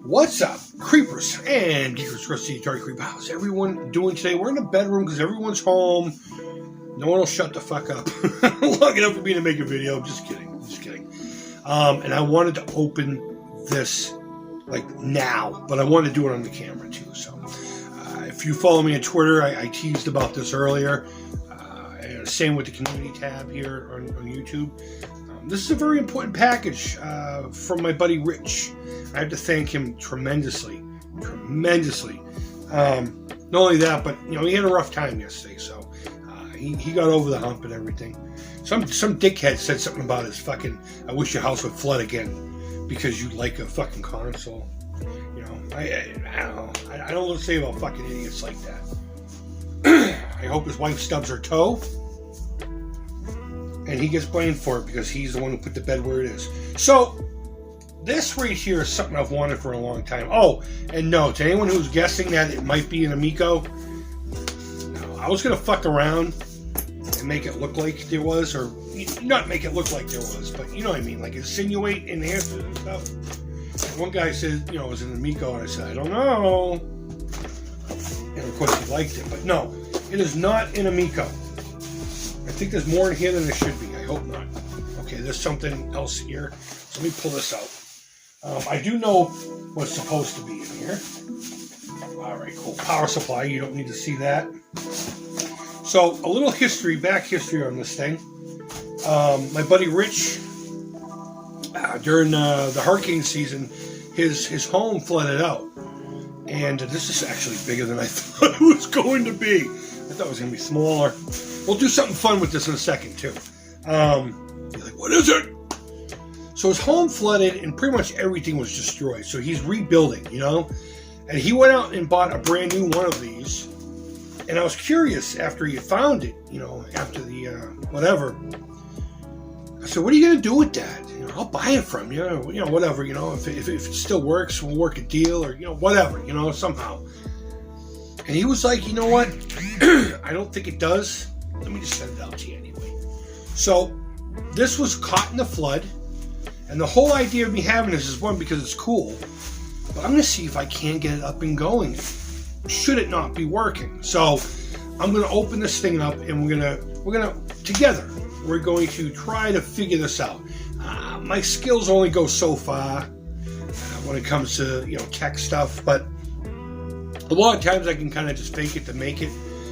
What's up, creepers and geekers? Curtesy, Atari Creep. How's everyone doing today? We're in the bedroom because everyone's home. No one will shut the fuck up long enough for me to make a video. Just kidding. And I wanted to open this like now, but I wanted to do it on the camera too. So if you follow me on Twitter, I teased about this earlier. Same with the community tab here on YouTube. This is a very important package from my buddy Rich. I have to thank him tremendously. Not only that, but he had a rough time yesterday, so he got over the hump and everything. Some dickhead said something about his fucking, I wish your house would flood again because you like a fucking console. I don't know. I don't know what to say about fucking idiots like that. I hope his wife stubs her toe. And he gets blamed for it because he's the one who put the bed where it is. So, this right here is something I've wanted for a long time. Oh, and no, to anyone who's guessing that it might be an Amico, no, I was going to fuck around and make it look like there was, or not make it look like there was, but you know what I mean, like insinuate in the answers and stuff. And one guy said, it was an Amico, and I said, I don't know. And of course he liked it, but no, it is not an Amico. I think there's more in here than there should be. I hope not. Okay, there's something else here. So let me pull this out. I do know what's supposed to be in here. All right, cool. Power supply. You don't need to see that. So a little back history on this thing. My buddy Rich, during the hurricane season, his home flooded out. And this is actually bigger than I thought it was going to be. I thought it was going to be smaller. We'll do something fun with this in a second, too. You're like, what is it? So his home flooded, and pretty much everything was destroyed. So he's rebuilding, And he went out and bought a brand new one of these. And I was curious after he found it, after the whatever. I said, what are you going to do with that? I'll buy it from you, whatever, if it still works, we'll work a deal, or, whatever, somehow. And he was like, you know what? I don't think it does. Let me just send it out to you anyway. So, this was caught in the flood. And the whole idea of me having this is one, because it's cool. But I'm going to see if I can get it up and going. Should it not be working? So, I'm going to open this thing up, and we're going to try to figure this out. My skills only go so far when it comes to, tech stuff. But a lot of times I can kind of just fake it to make it.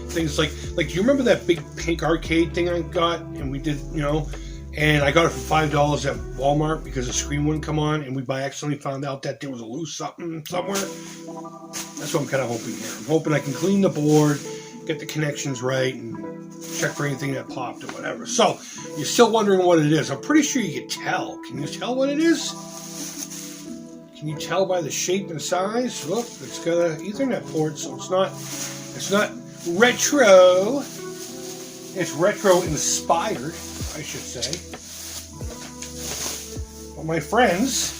Things like do you remember that big pink arcade thing I got? And we did, and I got it for $5 at Walmart because the screen wouldn't come on, and we by accidentally found out that there was a loose something somewhere. That's what I'm kind of hoping here. I'm hoping I can clean the board, get the connections right, and check for anything that popped or whatever. So, you're still wondering what it is. I'm pretty sure you can tell. Can you tell what it is? Can you tell by the shape and size? Look, it's got an Ethernet port, so it's not retro. It's retro inspired, I should say. But my friends,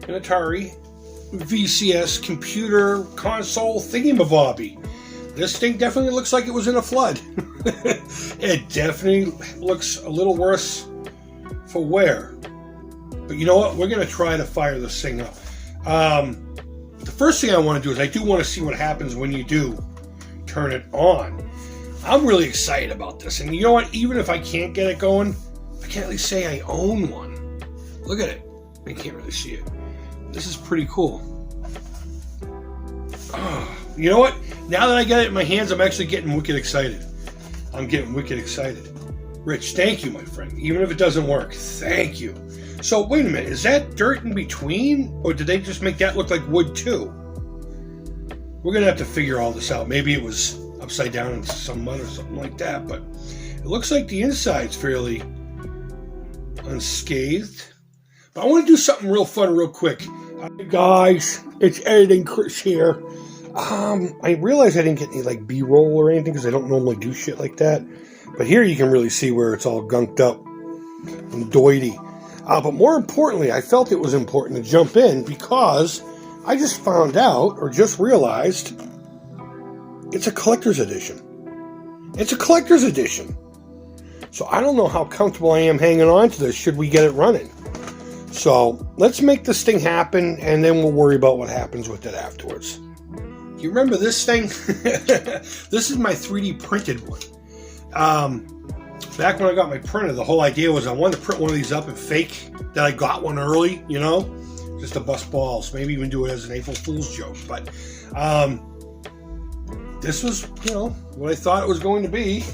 an Atari VCS computer console thingamabobby. This thing definitely looks like it was in a flood. It definitely looks a little worse for wear. But you know what? We're going to try to fire this thing up. The first thing I want to do is I do want to see what happens when you do turn it on. I'm really excited about this. And you know what? Even if I can't get it going, I can at least say I own one. Look at it. I can't really see it. This is pretty cool. Oh, you know what? Now that I got it in my hands, I'm actually getting wicked excited. Rich, thank you, my friend. Even if it doesn't work, thank you. So, wait a minute. Is that dirt in between? Or did they just make that look like wood, too? We're going to have to figure all this out. Maybe it was upside down in some mud or something like that. But it looks like the inside's fairly unscathed. But I want to do something real fun real quick. Hi, guys. It's Editing Chris here. I realized I didn't get any B-roll or anything because I don't normally do shit like that. But here you can really see where it's all gunked up and doity. But more importantly, I felt it was important to jump in because I just found out, or just realized, it's a collector's edition. So I don't know how comfortable I am hanging on to this should we get it running. So let's make this thing happen, and then we'll worry about what happens with it afterwards. You remember this thing? This is my 3D printed one. Back when I got my printer, the whole idea was I wanted to print one of these up and fake that I got one early, you know, just to bust balls. Maybe even do it as an April Fool's joke. But this was, you know, what I thought it was going to be.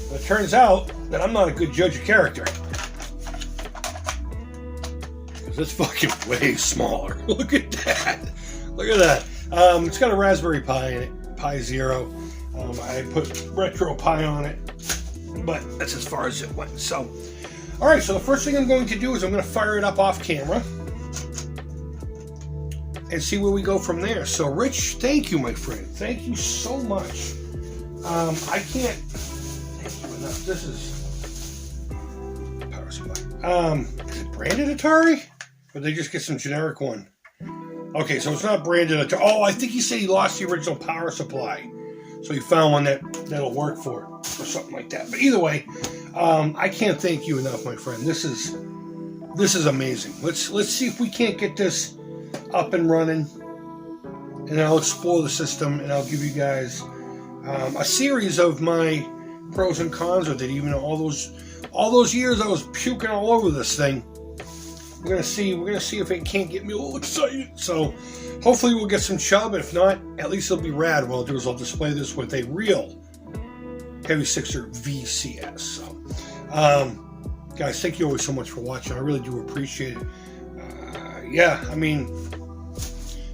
But it turns out that I'm not a good judge of character. Because it's fucking way smaller. Look at that. Look at that. It's got a Raspberry Pi in it, Pi Zero. I put Retro Pi on it, but that's as far as it went. So, all right, so the first thing I'm going to do is I'm going to fire it up off camera and see where we go from there. So, Rich, thank you, my friend. Thank you so much. I can't thank you enough. This is power supply. Is it branded Atari? Or did they just get some generic one? Okay, so it's not branded Atari. Oh, I think he said he lost the original power supply. So he found one that'll work for it, or something like that. But either way, I can't thank you enough, my friend. This is amazing. Let's see if we can't get this up and running, and I'll explore the system, and I'll give you guys a series of my pros and cons with it. Even all those years I was puking all over this thing. We're gonna see if it can't get me a little excited. So hopefully we'll get some chub. If not, at least it'll be rad. What I'll do is I'll display this with a real Heavy Sixer VCS. So, guys, thank you always so much for watching. I really do appreciate it. Yeah, I mean,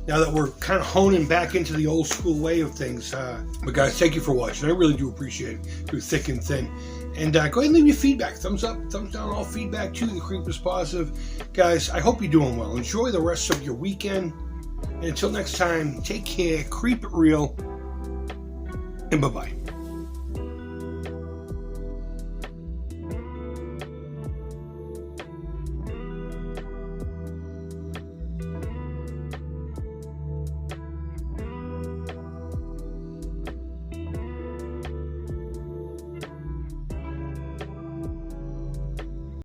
now that we're kind of honing back into the old school way of things. But guys, thank you for watching. I really do appreciate it through thick and thin. And go ahead and leave me feedback. Thumbs up, thumbs down, all feedback too. The Creep is positive. Guys, I hope you're doing well. Enjoy the rest of your weekend. And until next time, take care, creep it real, and bye-bye.